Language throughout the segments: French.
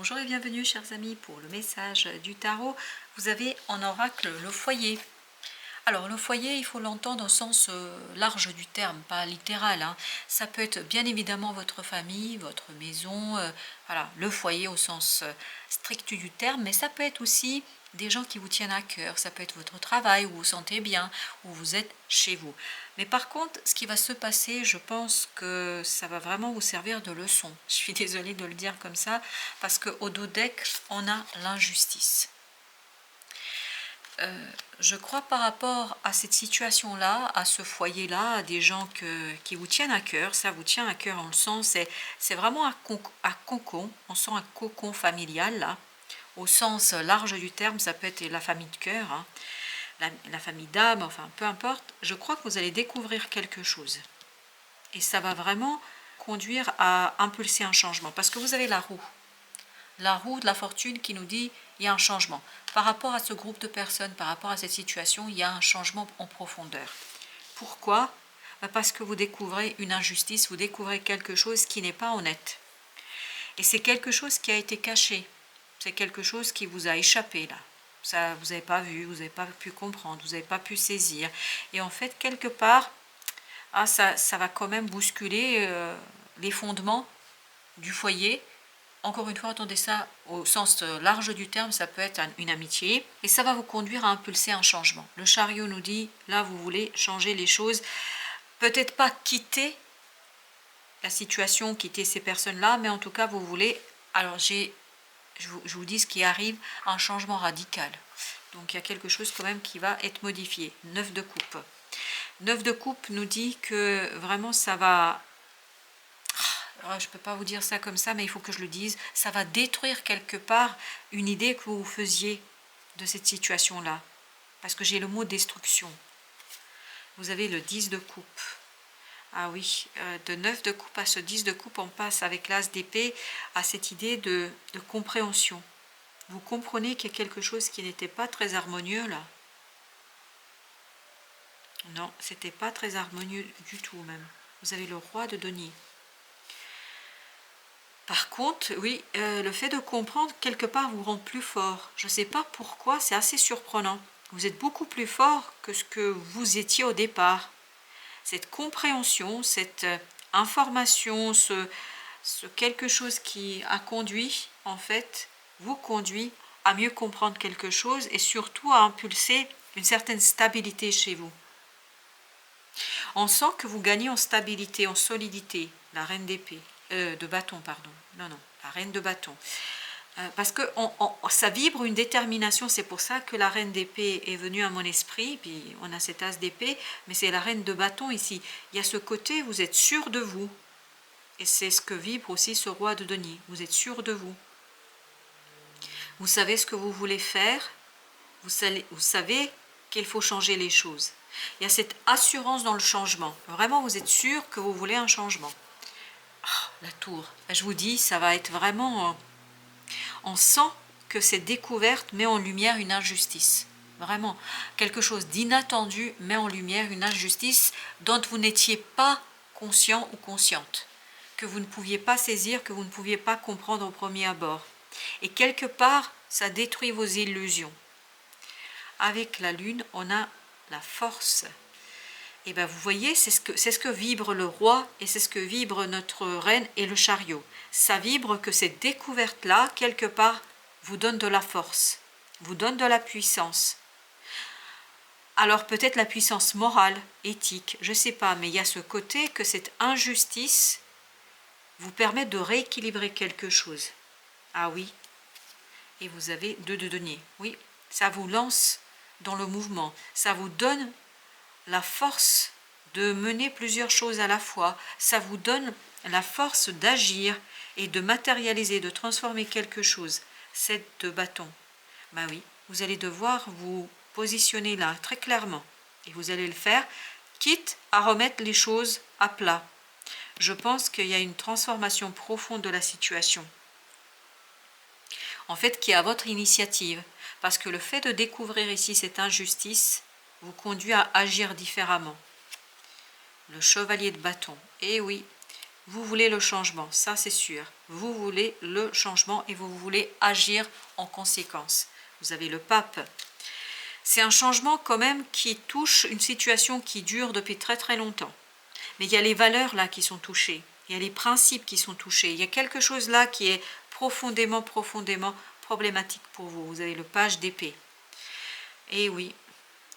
Bonjour et bienvenue chers amis pour le message du tarot. Vous avez en oracle le foyer. Alors le foyer, il faut l'entendre au sens large du terme, pas littéral, hein. Ça peut être bien évidemment votre famille, votre maison, voilà, le foyer au sens strict du terme, mais ça peut être aussi des gens qui vous tiennent à cœur, ça peut être votre travail, où vous vous sentez bien, où vous êtes chez vous. Mais par contre, ce qui va se passer, je pense que ça va vraiment vous servir de leçon. Je suis désolée de le dire comme ça, parce qu'au dos deck, on a l'injustice. Je crois par rapport à cette situation-là, à ce foyer-là, à des gens qui vous tiennent à cœur, ça vous tient à cœur, on le sent, c'est vraiment un cocon, on sent un cocon familial là, au sens large du terme, ça peut être la famille de cœur, hein, la famille d'âme, enfin peu importe, je crois que vous allez découvrir quelque chose. Et ça va vraiment conduire à impulser un changement, parce que vous avez la roue de la fortune qui nous dit il y a un changement. Par rapport à ce groupe de personnes, par rapport à cette situation, il y a un changement en profondeur. Pourquoi? Parce que vous découvrez une injustice, vous découvrez quelque chose qui n'est pas honnête. Et c'est quelque chose qui a été caché. C'est quelque chose qui vous a échappé là. Ça, vous n'avez pas vu, vous n'avez pas pu comprendre, vous n'avez pas pu saisir. Et en fait, quelque part, ça va quand même bousculer les fondements du foyer. Encore une fois, attendez ça au sens large du terme, ça peut être une amitié. Et ça va vous conduire à impulser un changement. Le chariot nous dit, là, vous voulez changer les choses. Peut-être pas quitter la situation, quitter ces personnes-là, mais en tout cas, vous voulez... Alors, je vous dis ce qui arrive, un changement radical. Donc, il y a quelque chose quand même qui va être modifié. 9 de coupe. 9 de coupe nous dit que vraiment, ça va... Alors, je ne peux pas vous dire ça comme ça, mais il faut que je le dise. Ça va détruire quelque part une idée que vous faisiez de cette situation-là. Parce que j'ai le mot destruction. Vous avez le 10 de coupe. Ah oui, de 9 de coupe à ce 10 de coupe, on passe avec l'as d'épée à cette idée de compréhension. Vous comprenez qu'il y a quelque chose qui n'était pas très harmonieux là. Non, c'était pas très harmonieux du tout même. Vous avez le roi de denier. Par contre, oui, le fait de comprendre, quelque part, vous rend plus fort. Je ne sais pas pourquoi, c'est assez surprenant. Vous êtes beaucoup plus fort que ce que vous étiez au départ. Cette compréhension, cette information, ce quelque chose qui a conduit, en fait, vous conduit à mieux comprendre quelque chose et surtout à impulser une certaine stabilité chez vous. On sent que vous gagnez en stabilité, en solidité, la reine d'épée. De bâton, pardon. Non, la reine de bâton. Parce que ça vibre une détermination, c'est pour ça que la reine d'épée est venue à mon esprit, puis on a cet as d'épée, mais c'est la reine de bâton ici. Il y a ce côté, vous êtes sûr de vous. Et c'est ce que vibre aussi ce roi de denier. Vous êtes sûr de vous. Vous savez ce que vous voulez faire. Vous savez qu'il faut changer les choses. Il y a cette assurance dans le changement. Vraiment, vous êtes sûr que vous voulez un changement. La tour. Je vous dis, ça va être vraiment... On sent que cette découverte met en lumière une injustice. Vraiment, quelque chose d'inattendu met en lumière une injustice dont vous n'étiez pas conscient ou consciente, que vous ne pouviez pas saisir, que vous ne pouviez pas comprendre au premier abord. Et quelque part, ça détruit vos illusions. Avec la lune, on a la force. Et bien vous voyez, c'est ce que vibre le roi et c'est ce que vibre notre reine et le chariot. Ça vibre que cette découverte-là, quelque part, vous donne de la force, vous donne de la puissance. Alors peut-être la puissance morale, éthique, je ne sais pas, mais il y a ce côté que cette injustice vous permet de rééquilibrer quelque chose. Ah oui, et vous avez 2 de denier. Oui, ça vous lance dans le mouvement, ça vous donne la force de mener plusieurs choses à la fois, ça vous donne la force d'agir et de matérialiser, de transformer quelque chose. 7 de bâton. Ben oui, vous allez devoir vous positionner là très clairement et vous allez le faire, quitte à remettre les choses à plat. Je pense qu'il y a une transformation profonde de la situation. En fait, qui est à votre initiative, parce que le fait de découvrir ici cette injustice vous conduit à agir différemment. Le chevalier de bâton. Et oui, Vous voulez le changement, ça c'est sûr. Vous voulez le changement et vous voulez agir en conséquence. Vous avez le pape. C'est un changement quand même qui touche une situation qui dure depuis très très longtemps. Mais il y a les valeurs là qui sont touchées. Il y a les principes qui sont touchés. Il y a quelque chose là qui est profondément problématique pour vous. Vous avez le page d'épée. Et oui,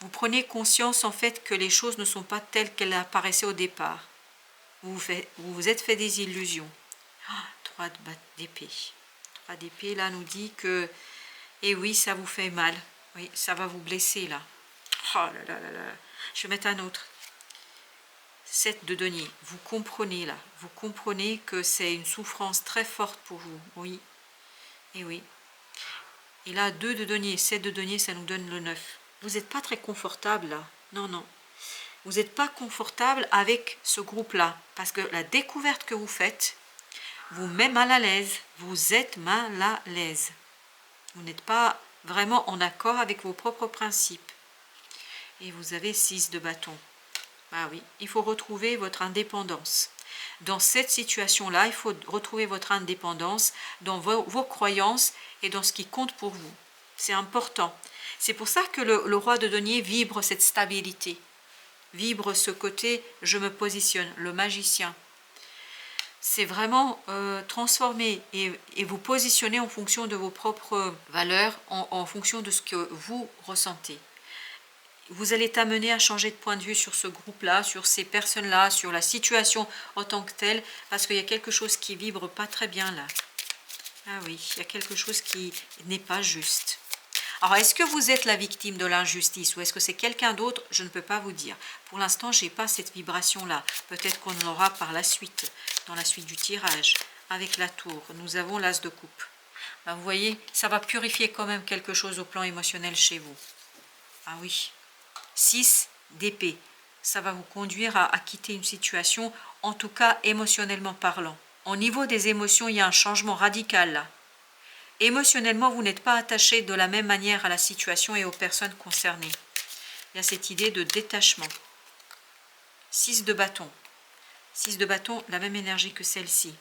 vous prenez conscience en fait que les choses ne sont pas telles qu'elles apparaissaient au départ. Vous vous êtes fait des illusions. 3 d'épée. 3 d'épée là nous dit que, et oui, ça vous fait mal. Oui, ça va vous blesser là. Oh là là là là. Je vais mettre un autre. 7 de denier. Vous comprenez là. Vous comprenez que c'est une souffrance très forte pour vous. Oui. Et oui. Et là, 2 de denier. 7 de denier, ça nous donne le 9. Vous n'êtes pas très confortable là. Non, non. Vous n'êtes pas confortable avec ce groupe-là. Parce que la découverte que vous faites vous met mal à l'aise. Vous êtes mal à l'aise. Vous n'êtes pas vraiment en accord avec vos propres principes. Et vous avez 6 de bâton. Ah oui, il faut retrouver votre indépendance. Dans cette situation-là, il faut retrouver votre indépendance dans vos croyances et dans ce qui compte pour vous. C'est important. C'est pour ça que le roi de denier vibre cette stabilité. Vibre ce côté « je me positionne », le magicien. C'est vraiment transformer et vous positionner en fonction de vos propres valeurs, en fonction de ce que vous ressentez. Vous allez être amené à changer de point de vue sur ce groupe-là, sur ces personnes-là, sur la situation en tant que telle, parce qu'il y a quelque chose qui vibre pas très bien là. Ah oui, il y a quelque chose qui n'est pas juste. Alors, est-ce que vous êtes la victime de l'injustice ou est-ce que c'est quelqu'un d'autre? Je ne peux pas vous dire. Pour l'instant, je n'ai pas cette vibration-là. Peut-être qu'on l'aura par la suite, dans la suite du tirage. Avec la tour, nous avons l'as de coupe. Ben, vous voyez, ça va purifier quand même quelque chose au plan émotionnel chez vous. Ah oui. 6 d'épée. Ça va vous conduire à quitter une situation, en tout cas émotionnellement parlant. Au niveau des émotions, il y a un changement radical là. Émotionnellement, vous n'êtes pas attaché de la même manière à la situation et aux personnes concernées. Il y a cette idée de détachement. 6 de bâton. 6 de bâton, la même énergie que celle-ci.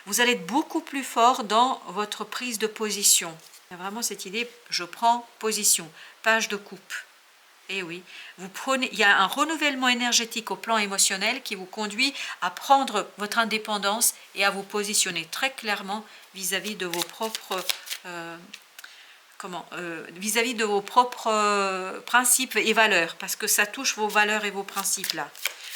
Vous allez être beaucoup plus fort dans votre prise de position. Il y a vraiment cette idée, je prends position. Page de coupe. Et oui, il y a un renouvellement énergétique au plan émotionnel qui vous conduit à prendre votre indépendance et à vous positionner très clairement vis-à-vis de vos propres vis-à-vis de vos propres principes et valeurs, parce que ça touche vos valeurs et vos principes là.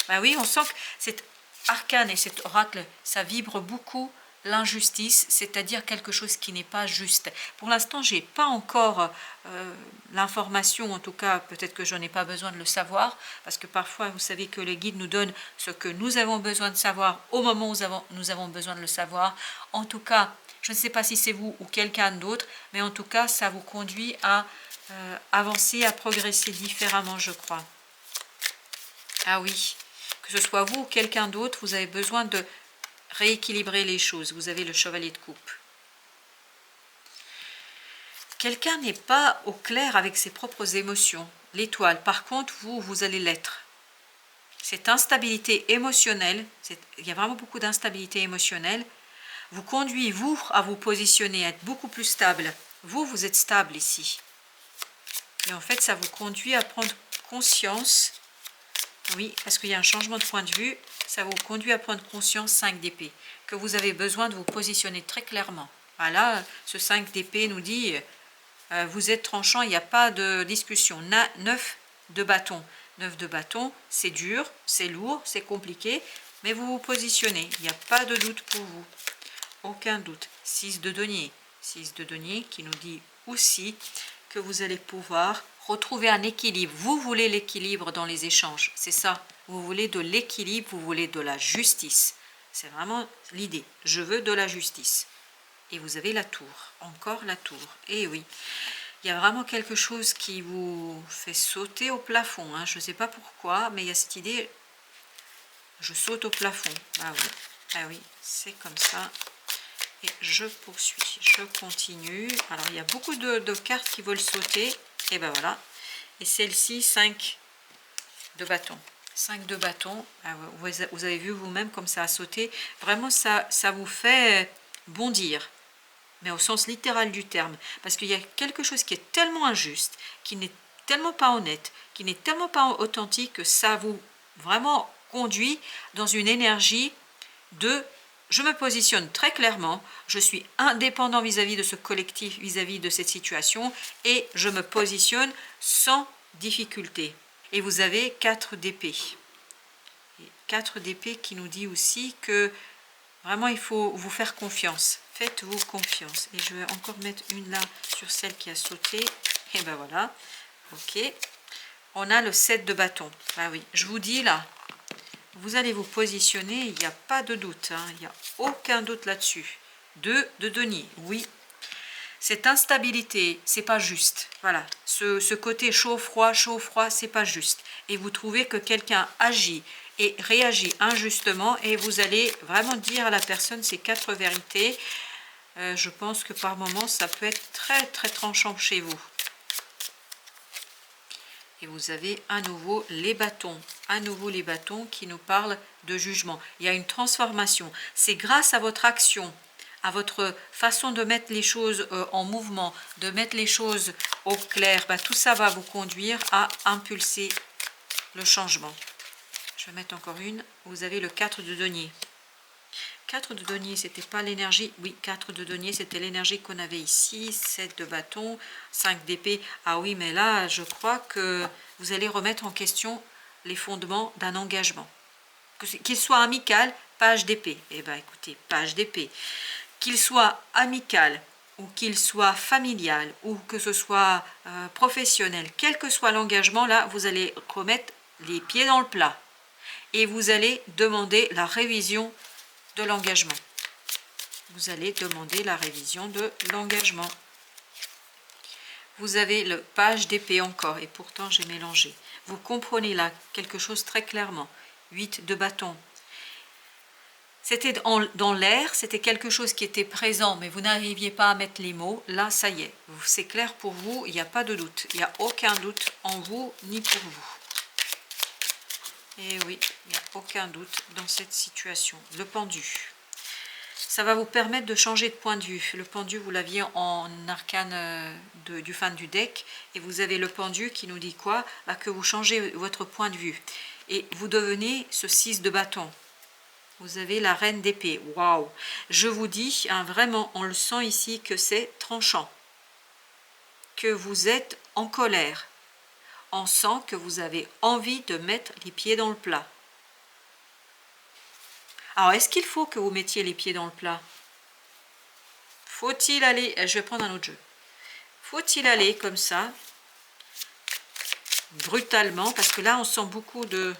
Ben oui, on sent que cet arcane et cet oracle, ça vibre beaucoup l'injustice, c'est-à-dire quelque chose qui n'est pas juste. Pour l'instant, je n'ai pas encore l'information, en tout cas, peut-être que je n'en ai pas besoin de le savoir, parce que parfois, vous savez que les guides nous donnent ce que nous avons besoin de savoir au moment où nous avons besoin de le savoir. En tout cas, je ne sais pas si c'est vous ou quelqu'un d'autre, mais en tout cas, ça vous conduit à avancer, à progresser différemment, je crois. Ah oui, que ce soit vous ou quelqu'un d'autre, vous avez besoin de rééquilibrer les choses. Vous avez le chevalier de coupe. Quelqu'un n'est pas au clair avec ses propres émotions. L'étoile, par contre, vous allez l'être. Cette instabilité émotionnelle, il y a vraiment beaucoup d'instabilité émotionnelle, vous conduit, vous, à vous positionner, à être beaucoup plus stable. Vous êtes stable ici. Et en fait, ça vous conduit à prendre conscience, oui, parce qu'il y a un changement de point de vue, ça vous conduit à prendre conscience, 5 d'épée, que vous avez besoin de vous positionner très clairement. Voilà, ce 5 d'épée nous dit, vous êtes tranchant, il n'y a pas de discussion. 9 de bâton. 9 de bâton, c'est dur, c'est lourd, c'est compliqué, mais vous vous positionnez, il n'y a pas de doute pour vous. Aucun doute. 6 de denier. 6 de denier qui nous dit aussi que vous allez pouvoir retrouver un équilibre. Vous voulez l'équilibre dans les échanges, c'est ça. Vous voulez de l'équilibre, vous voulez de la justice. C'est vraiment l'idée. Je veux de la justice. Et vous avez la tour. Encore la tour. Et oui, il y a vraiment quelque chose qui vous fait sauter au plafond. Hein. Je ne sais pas pourquoi, mais il y a cette idée, je saute au plafond. Ah oui, c'est comme ça. Et je poursuis, je continue. Alors, il y a beaucoup de cartes qui veulent sauter. Et ben voilà. Et celle-ci, 5 de bâton. 5 de bâton. Vous avez vu vous-même comme ça a sauté. Vraiment, ça vous fait bondir. Mais au sens littéral du terme. Parce qu'il y a quelque chose qui est tellement injuste, qui n'est tellement pas honnête, qui n'est tellement pas authentique que ça vous vraiment conduit dans une énergie de je me positionne très clairement, je suis indépendant vis-à-vis de ce collectif, vis-à-vis de cette situation et je me positionne sans difficulté. Et vous avez 4 d'épée. 4 d'épée qui nous dit aussi que vraiment il faut vous faire confiance. Faites-vous confiance. Et je vais encore mettre une là sur celle qui a sauté. Et ben voilà. Ok. On a le 7 de bâton. Ah oui, je vous dis là, vous allez vous positionner, il n'y a pas de doute, hein, il n'y a aucun doute là-dessus. 2 de denier, oui. Cette instabilité, c'est pas juste. Voilà, ce côté chaud-froid, c'est pas juste. Et vous trouvez que quelqu'un agit et réagit injustement et vous allez vraiment dire à la personne ces 4 vérités. Je pense que par moments, ça peut être très très tranchant chez vous. Et vous avez à nouveau les bâtons. À nouveau les bâtons qui nous parlent de jugement. Il y a une transformation. C'est grâce à votre action, à votre façon de mettre les choses en mouvement, de mettre les choses au clair. Tout ça va vous conduire à impulser le changement. Je vais mettre encore une. Vous avez le 4 de denier. 4 de denier, c'était pas l'énergie. Oui, 4 de denier, c'était l'énergie qu'on avait ici. 7 de bâton, 5 d'épée. Ah oui, mais là, je crois que vous allez remettre en question les fondements d'un engagement. Qu'il soit amical, page d'épée. Eh bien, écoutez, page d'épée. Qu'il soit amical ou qu'il soit familial ou que ce soit professionnel, quel que soit l'engagement, là, vous allez remettre les pieds dans le plat. Et vous allez demander la révision de l'engagement. Vous allez demander la révision de l'engagement. Vous avez le page d'épée encore, et pourtant j'ai mélangé. Vous comprenez là quelque chose très clairement. 8 de bâton. C'était dans l'air, c'était quelque chose qui était présent, mais vous n'arriviez pas à mettre les mots. Là, ça y est, c'est clair pour vous, il n'y a pas de doute. Il n'y a aucun doute en vous, ni pour vous. Et oui, il n'y a aucun doute dans cette situation. Le pendu. Ça va vous permettre de changer de point de vue. Le pendu, vous l'aviez en arcane du fin du deck. Et vous avez le pendu qui nous dit quoi? Que vous changez votre point de vue. Et vous devenez ce 6 de bâton. Vous avez la reine d'épée. Waouh! Je vous dis, hein, vraiment, on le sent ici que c'est tranchant. Que vous êtes en colère. On sent que vous avez envie de mettre les pieds dans le plat. Alors, est-ce qu'il faut que vous mettiez les pieds dans le plat? Faut-il aller... Je vais prendre un autre jeu. Faut-il aller comme ça, brutalement? Parce que là, on sent beaucoup de...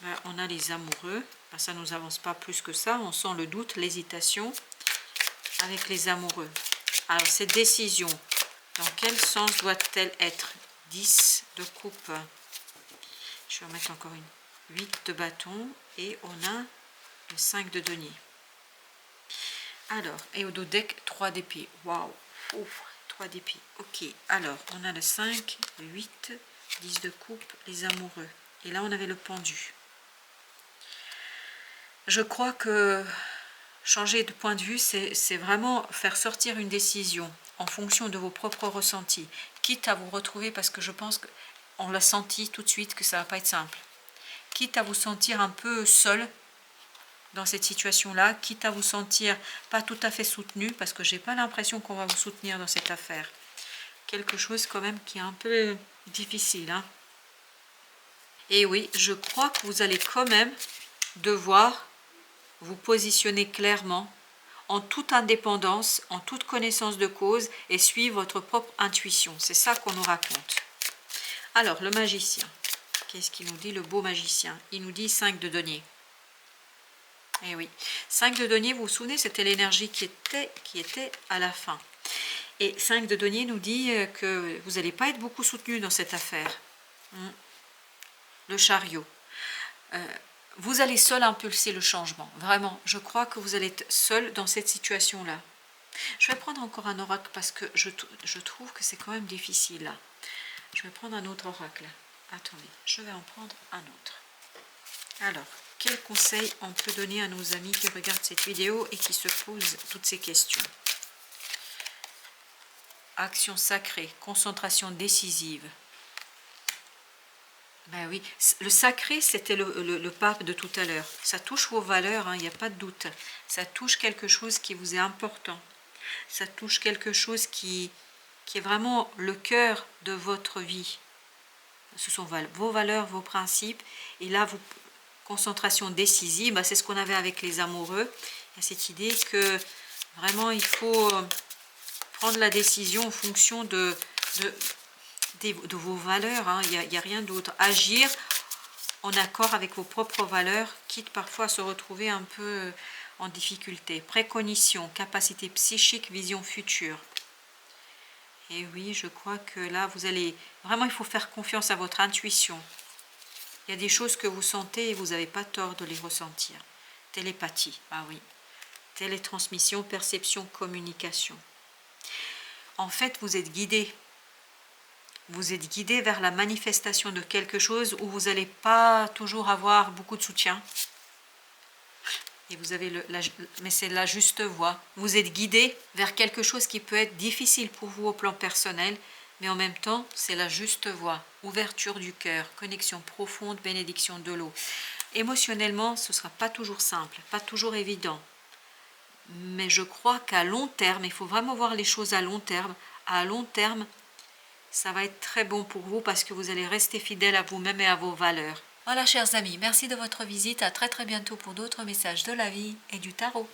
Là, on a les amoureux. Ça ne nous avance pas plus que ça. On sent le doute, l'hésitation avec les amoureux. Alors, cette décision, dans quel sens doit-elle être? 10 de coupe. Je vais remettre encore une. 8 de bâton. Et on a le 5 de denier. Alors, et au dos deck, 3 d'épée. Waouh! 3 d'épée. Ok, alors, on a le 5, le 8, 10 de coupe, les amoureux. Et là, on avait le pendu. Je crois que changer de point de vue, c'est vraiment faire sortir une décision en fonction de vos propres ressentis, quitte à vous retrouver, parce que je pense qu'on l'a senti tout de suite que ça ne va pas être simple, quitte à vous sentir un peu seul dans cette situation-là, quitte à vous sentir pas tout à fait soutenu, parce que j'ai pas l'impression qu'on va vous soutenir dans cette affaire. Quelque chose quand même qui est un peu difficile. Hein. Et oui, je crois que vous allez quand même devoir vous positionner clairement, en toute indépendance, en toute connaissance de cause, et suivre votre propre intuition. C'est ça qu'on nous raconte. Alors, le magicien. Qu'est-ce qu'il nous dit, le beau magicien? Il nous dit 5 de denier. Eh oui, 5 de denier, vous vous souvenez, c'était l'énergie qui était à la fin. Et 5 de denier nous dit que vous n'allez pas être beaucoup soutenu dans cette affaire. Le chariot. Vous allez seul impulser le changement. Vraiment, je crois que vous allez être seul dans cette situation-là. Je vais prendre encore un oracle parce que je trouve que c'est quand même difficile. Là. Je vais prendre un autre oracle. Attendez, je vais en prendre un autre. Alors, quel conseil on peut donner à nos amis qui regardent cette vidéo et qui se posent toutes ces questions? Action sacrée, concentration décisive. Ben oui, le sacré, c'était le pape de tout à l'heure. Ça touche vos valeurs, hein, il n'y a pas de doute. Ça touche quelque chose qui vous est important. Ça touche quelque chose qui est vraiment le cœur de votre vie. Ce sont vos valeurs, vos principes. Et là, concentration décisive, ben c'est ce qu'on avait avec les amoureux. Il y a cette idée que vraiment, il faut prendre la décision en fonction de vos valeurs, hein. Il n'y a rien d'autre. Agir en accord avec vos propres valeurs, quitte parfois à se retrouver un peu en difficulté. Précognition, capacité psychique, vision future. Et oui, je crois que là, vous allez... Vraiment, il faut faire confiance à votre intuition. Il y a des choses que vous sentez et vous n'avez pas tort de les ressentir. Télépathie, ah oui. Télétransmission, perception, communication. En fait, vous êtes guidé. Vous êtes guidé vers la manifestation de quelque chose où vous n'allez pas toujours avoir beaucoup de soutien. Et vous avez mais c'est la juste voie. Vous êtes guidé vers quelque chose qui peut être difficile pour vous au plan personnel, mais en même temps, c'est la juste voie. Ouverture du cœur, connexion profonde, bénédiction de l'eau. Émotionnellement, ce ne sera pas toujours simple, pas toujours évident. Mais je crois qu'à long terme, il faut vraiment voir les choses à long terme. À long terme, ça va être très bon pour vous parce que vous allez rester fidèle à vous-même et à vos valeurs. Voilà, chers amis, merci de votre visite. À très bientôt pour d'autres messages de la vie et du tarot.